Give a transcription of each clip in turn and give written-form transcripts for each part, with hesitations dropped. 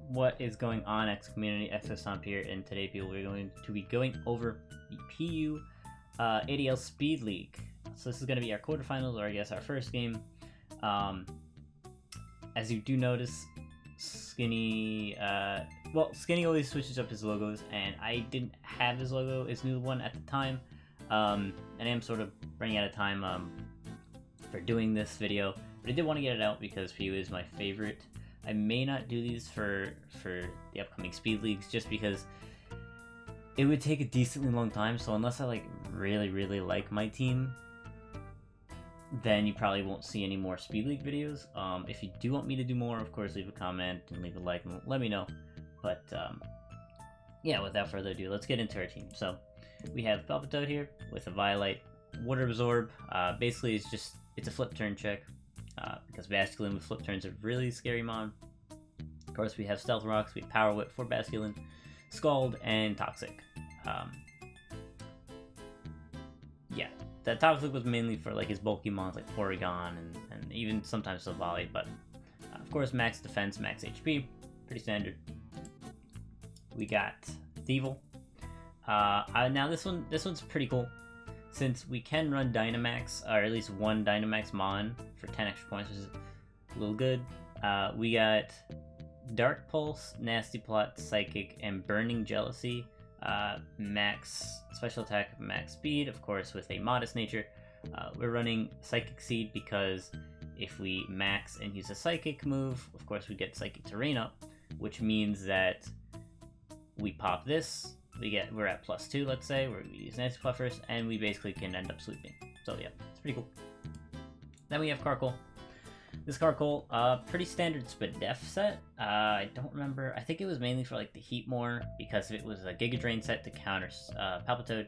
What is going on, X community? Exostomp here, and today people are going to be going over the PU ADL Speed League. So this is going to be our quarterfinals, or I guess our first game. As you do notice, Skinny always switches up his logos, and I didn't have his logo, his new one at the time. And I am sort of running out of time for doing this video, but I did want to get it out because PU is my favorite. I may not do these for the upcoming speed leagues just because it would take a decently long time. So unless I really like my team, then you probably won't see any more speed league videos. If you do want me to do more, of course, leave a comment and leave a like and let me know. But yeah, without further ado, let's get into our team. So we have Palpitoad here with a Violite, Water Absorb. Basically, it's a flip turn check. Because Basculin with flip turns are really scary mon. Of course, we have Stealth Rocks, we have Power Whip for Basculin, Scald, and Toxic. Yeah, that Toxic was mainly for like his bulky mons like Porygon and even sometimes Savali, but of course max defense, max HP, pretty standard. We got Thievul. Now this one's pretty cool. Since we can run Dynamax, or at least one Dynamax Mon for 10 extra points, which is a little good. We got Dark Pulse, Nasty Plot, Psychic, and Burning Jealousy. Max special attack, max speed, of course, with a modest nature. We're running Psychic Seed because if we max and use a Psychic move, of course, we get Psychic Terrain up, which means that we pop this. We're at +2, let's say, where we use Nasty Plot first, and we basically can end up sweeping. So yeah, it's pretty cool. Then we have Carkol. This Carkol, pretty standard Spadef set. I don't remember. I think it was mainly for like the Heatmore, because if it was a Giga Drain set to counter Palpitoad,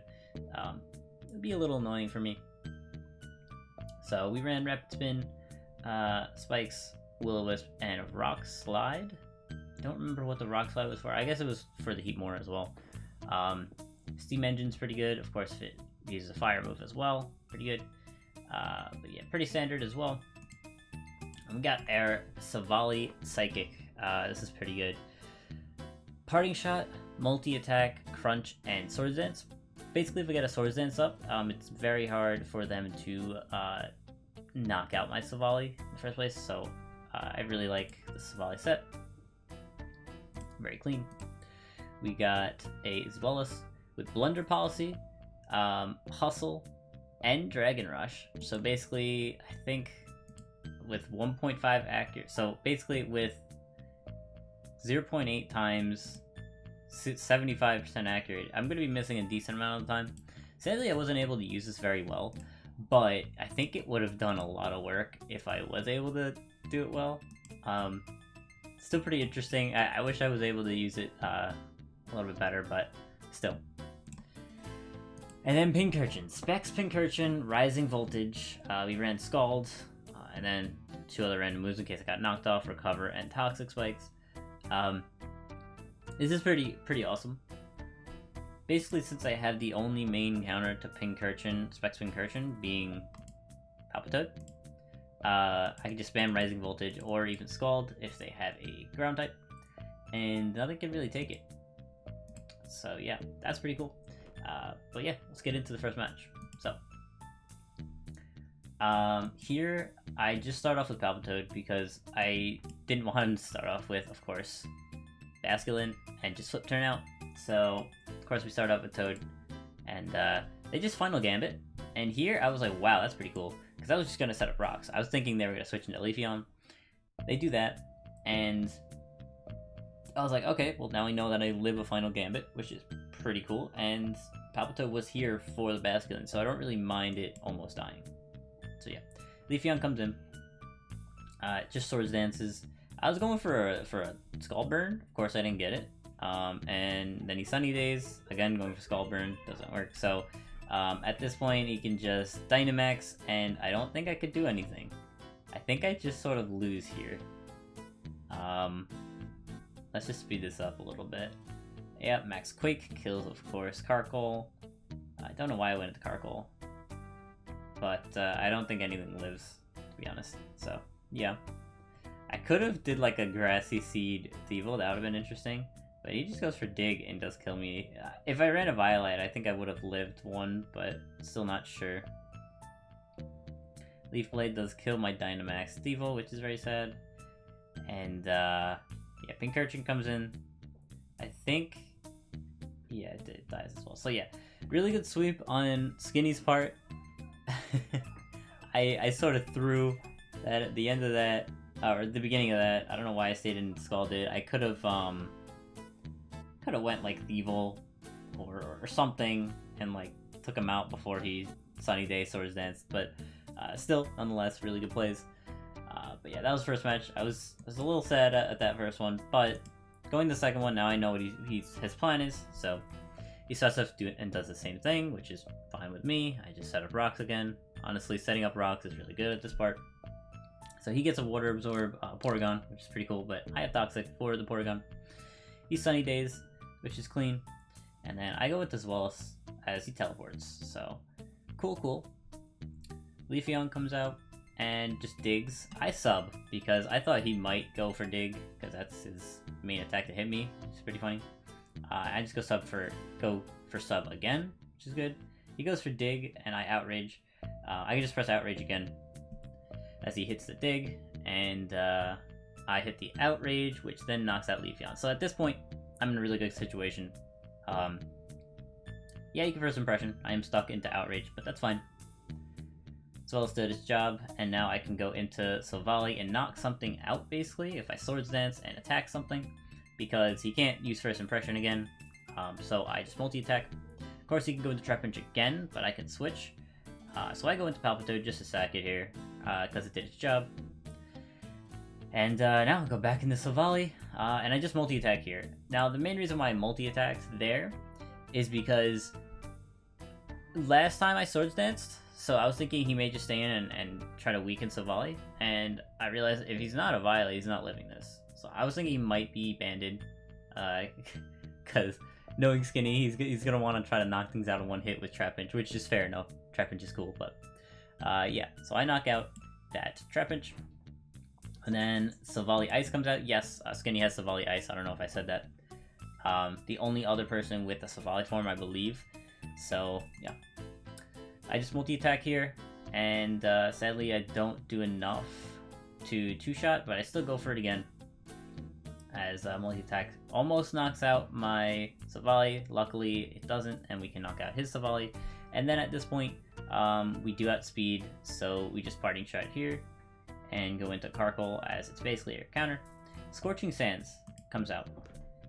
it'd be a little annoying for me. So we ran Rapid Spin, Spikes, Will-O-Wisp, and Rock Slide. I don't remember what the Rock Slide was for. I guess it was for the Heatmore as well. Steam Engine's pretty good. Of course, if it uses a fire move as well, pretty good. But yeah, pretty standard as well. And we got our Savali Psychic. This is pretty good. Parting Shot, Multi-Attack, Crunch, and Swords Dance. Basically, if we get a Swords Dance up, it's very hard for them to knock out my Savali in the first place. So I really like the Savali set. Very clean. We got a Zweilous with Blunder Policy, Hustle, and Dragon Rush. So basically, I think with 1.5 accurate, so basically with 0.8 times 75% accurate, I'm going to be missing a decent amount of the time. Sadly, I wasn't able to use this very well, but I think it would have done a lot of work if I was able to do it well. Still pretty interesting. I wish I was able to use it a little bit better, but still. And then Pincurchin. Specs Pincurchin, Rising Voltage. We ran Scald, and then 2 other random moves in case I got knocked off, Recover, and Toxic Spikes. This is pretty awesome. Basically, since I have the only main counter to Pincurchin, Specs Pincurchin, being Palpitoad, I can just spam Rising Voltage or even Scald if they have a ground type, and nothing can really take it. So yeah, that's pretty cool. But yeah, let's get into the first match. So here I just start off with Palpitoad because I didn't want him to start off with, of course, Basculin and just flip turn out. So of course we start off with Toad, and they just Final Gambit. And here I was like, wow, that's pretty cool, because I was just gonna set up rocks. I was thinking they were gonna switch into Leafeon. They do that, and I was like, okay, well now we know that I live a Final Gambit, which is pretty cool, and Palpitoad was here for the Basculin, so I don't really mind it almost dying. So yeah, Leafeon comes in, just Swords Dances. I was going for a Scald Burn, of course I didn't get it, and then he Sunny Days, again going for Scald Burn, doesn't work, so at this point he can just Dynamax, and I don't think I could do anything. I think I just sort of lose here. Let's just speed this up a little bit. Yeah, Max Quake kills, of course, Carkol. I don't know why I went into Carkol, but I don't think anything lives, to be honest. So, yeah. I could have did like a Grassy Seed Thievel, that would have been interesting. But he just goes for Dig and does kill me. If I ran a Violet, I think I would have lived one, but still not sure. Leaf Blade does kill my Dynamax Thievel, which is very sad. And yeah, Pincurchin comes in. I think, yeah, it dies as well. So yeah, really good sweep on Skinny's part. I sort of threw that at the end of that, or the beginning of that. I don't know why I stayed in Scalded. I could have went like Thievel or something and like took him out before he Sunny Day Swords Dance, but still, nonetheless, really good plays. But yeah, that was the first match. I was a little sad at that first one, but going to the second one, now I know what his plan is, so he starts off and does the same thing, which is fine with me. I just set up rocks again. Honestly, setting up rocks is really good at this part. So he gets a Water Absorb Porygon, which is pretty cool, but I have Toxic for the Porygon. He Sunny Days, which is clean. And then I go with this Wallace as he teleports, so cool. Leafeon comes out and just digs. I sub because I thought he might go for dig because that's his main attack to hit me. It's pretty funny. I just go for sub again, which is good. He goes for dig and I outrage. I can just press outrage again as he hits the dig, and I hit the outrage, which then knocks out Leafeon. So at this point, I'm in a really good situation. Yeah, you can first impression. I am stuck into outrage, but that's fine. Wallace did his job, and now I can go into Silvally and knock something out, basically, if I Swords Dance and attack something, because he can't use First Impression again, so I just multi-attack. Of course, he can go into Trapinch again, but I can switch. So I go into Palpitoad just to sack it here, because it did its job. And now I'll go back into Silvally, and I just multi-attack here. Now, the main reason why I multi-attacked there is because last time I Swords Danced, so I was thinking he may just stay in and try to weaken Silvally, and I realized if he's not a Violet, he's not living this. So I was thinking he might be banded, because knowing Skinny, he's going to want to try to knock things out in one hit with Trapinch, which is fair enough. Trapinch is cool, but yeah. So I knock out that Trapinch, and then Silvally Ice comes out. Yes, Skinny has Silvally Ice. I don't know if I said that. The only other person with the Silvally form, I believe. So yeah. I just multi-attack here, and sadly I don't do enough to two-shot, but I still go for it again, as multi-attack almost knocks out my Silvally. Luckily it doesn't, and we can knock out his Silvally. And then at this point, we do outspeed, so we just Parting Shot here, and go into Carkol, as it's basically a counter. Scorching Sands comes out.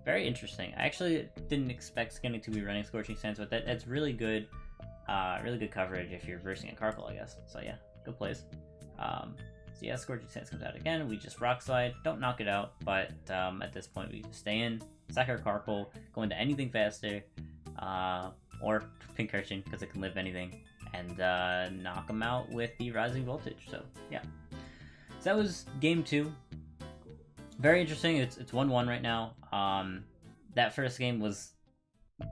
Very interesting. I actually didn't expect Skinny to be running Scorching Sands, but that's really good. Really good coverage if you're versing a Carkol, I guess. So yeah, good plays. So yeah, Scorching Sands comes out again. We just Rock Slide, don't knock it out, but at this point we just stay in, sack our Carkol, go into anything faster, or Pincurchin because it can live anything, and knock him out with the Rising Voltage. So yeah, so that was game 2. Very interesting. It's 1-1 right now. That first game was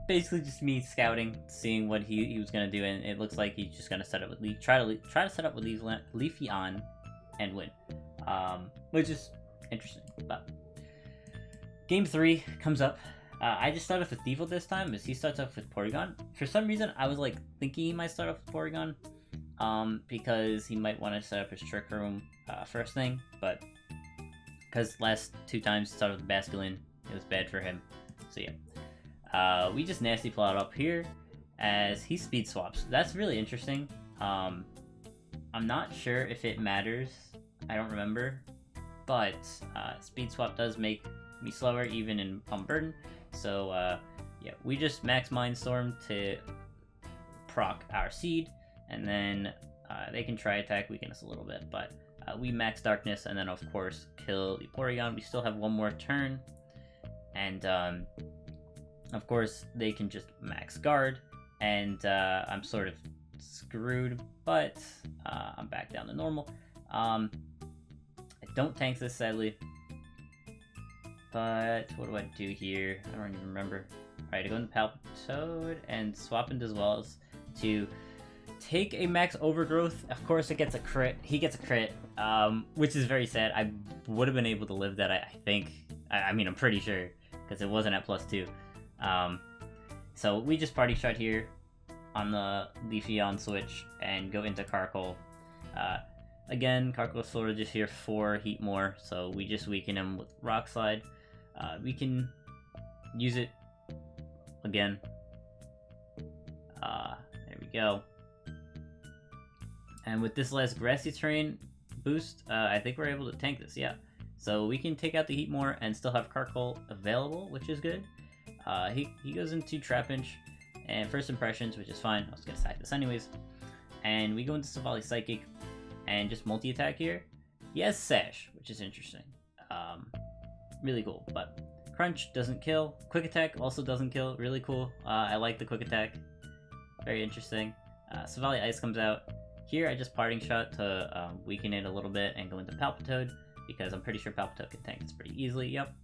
basically just me scouting, seeing what he was gonna do, and it looks like he's just gonna set up with try to set up with Leafeon and win, which is interesting. But game 3 comes up. I just started off with Thievel this time, as he starts off with Porygon. For some reason, I was like thinking he might start off with Porygon, because he might want to set up his Trick Room first thing, but because last 2 times he started with Basculin, it was bad for him. So yeah. We just Nasty Plot up here as he speed swaps. That's really interesting. I'm not sure if it matters. I don't remember. But speed swap does make me slower even in Pump Burden. So yeah, we just max Mindstorm to proc our Seed, and then they can try attack, weaken us a little bit, but we max Darkness, and then of course kill the Porygon. We still have one more turn, and of course, they can just max guard, and I'm sort of screwed, but I'm back down to normal. I don't tank this, sadly, but what do I do here? I don't even remember. Alright, I go into Palpitoad and swap into as well as to take a max Overgrowth. Of course, it gets a crit. He gets a crit, which is very sad. I would have been able to live that, I think. I mean, I'm pretty sure, because it wasn't at +2. So we just party shot here on the Leafeon switch and go into Carkol. Again, Carkol's sort of just here for Heat more, so we just weaken him with Rock Slide. We can use it again. There we go. And with this last Grassy Terrain boost, I think we're able to tank this, yeah. So we can take out the Heat more and still have Carkol available, which is good. He goes into Trapinch and First Impressions, which is fine. I was going to sack this anyways. And we go into Savali Psychic and just multi-attack here. He has Sash, which is interesting. Really cool, but Crunch doesn't kill. Quick Attack also doesn't kill. Really cool. I like the Quick Attack. Very interesting. Savali Ice comes out. Here I just Parting Shot to weaken it a little bit and go into Palpitoad, because I'm pretty sure Palpitoad can tank this pretty easily, yep.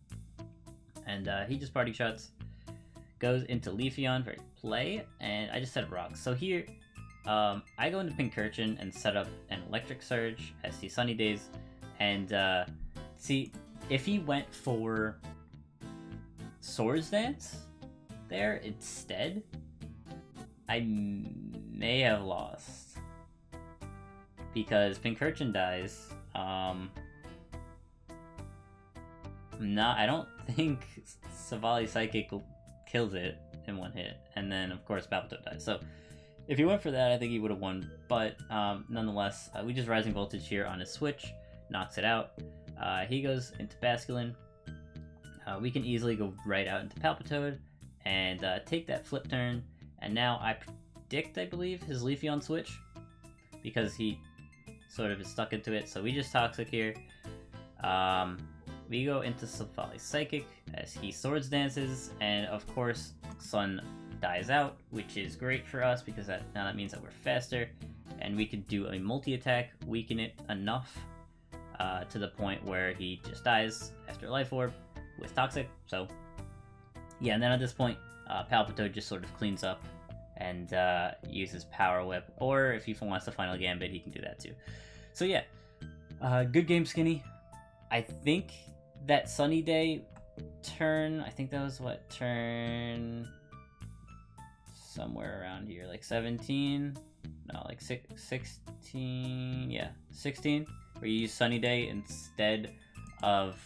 And he just Parting Shots. Goes into Leafeon for play, and I just set Rocks. So here, I go into Pincurchin and set up an Electric Surge as the Sunny Days, and see, if he went for Swords Dance there instead, I may have lost. Because Pincurchin dies, I don't think Savali Psychic kills it in one hit, and then of course Palpitoad dies. So if he went for that, I think he would have won, but nonetheless, we just Rising Voltage here on his switch, knocks it out. He goes into Basculin. We can easily go right out into Palpitoad and take that flip turn, and now I predict, I believe, his Leafeon switch, because he sort of is stuck into it, so we just Toxic here. We go into Savali Psychic as he Swords Dances, and of course Sun dies out, which is great for us because now that means that we're faster, and we could do a multi-attack, weaken it enough to the point where he just dies after Life Orb with Toxic. So yeah, and then at this point, Palpitoad just sort of cleans up and uses Power Whip, or if he wants to Final Gambit, he can do that too. So yeah, good game, Skinny. I think that Sunny Day turn, I think that was what, turn somewhere around here, like 17? No, like 16, yeah, 16, where you use Sunny Day instead of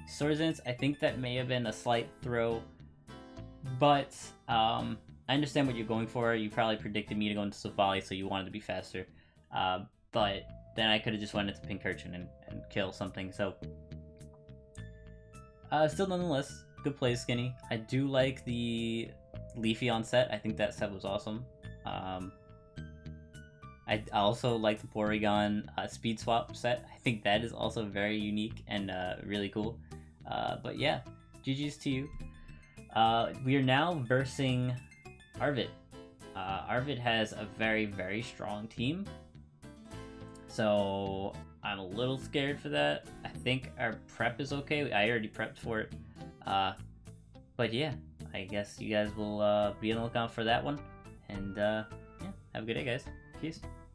Swords Dance. I think that may have been a slight throw, but I understand what you're going for. You probably predicted me to go into Savali, so you wanted to be faster, but then I could have just went into Pincurchin and kill something, so still nonetheless, good play, Skinny. I do like the Leafeon set. I think that set was awesome. I also like the Porygon Speed Swap set. I think that is also very unique and really cool. But yeah, GG's to you. We are now versing Arvid. Arvid has a very, very strong team, so I'm a little scared for that. I think our prep is okay. I already prepped for it. But yeah, I guess you guys will be on the lookout for that one. And yeah, have a good day, guys. Peace.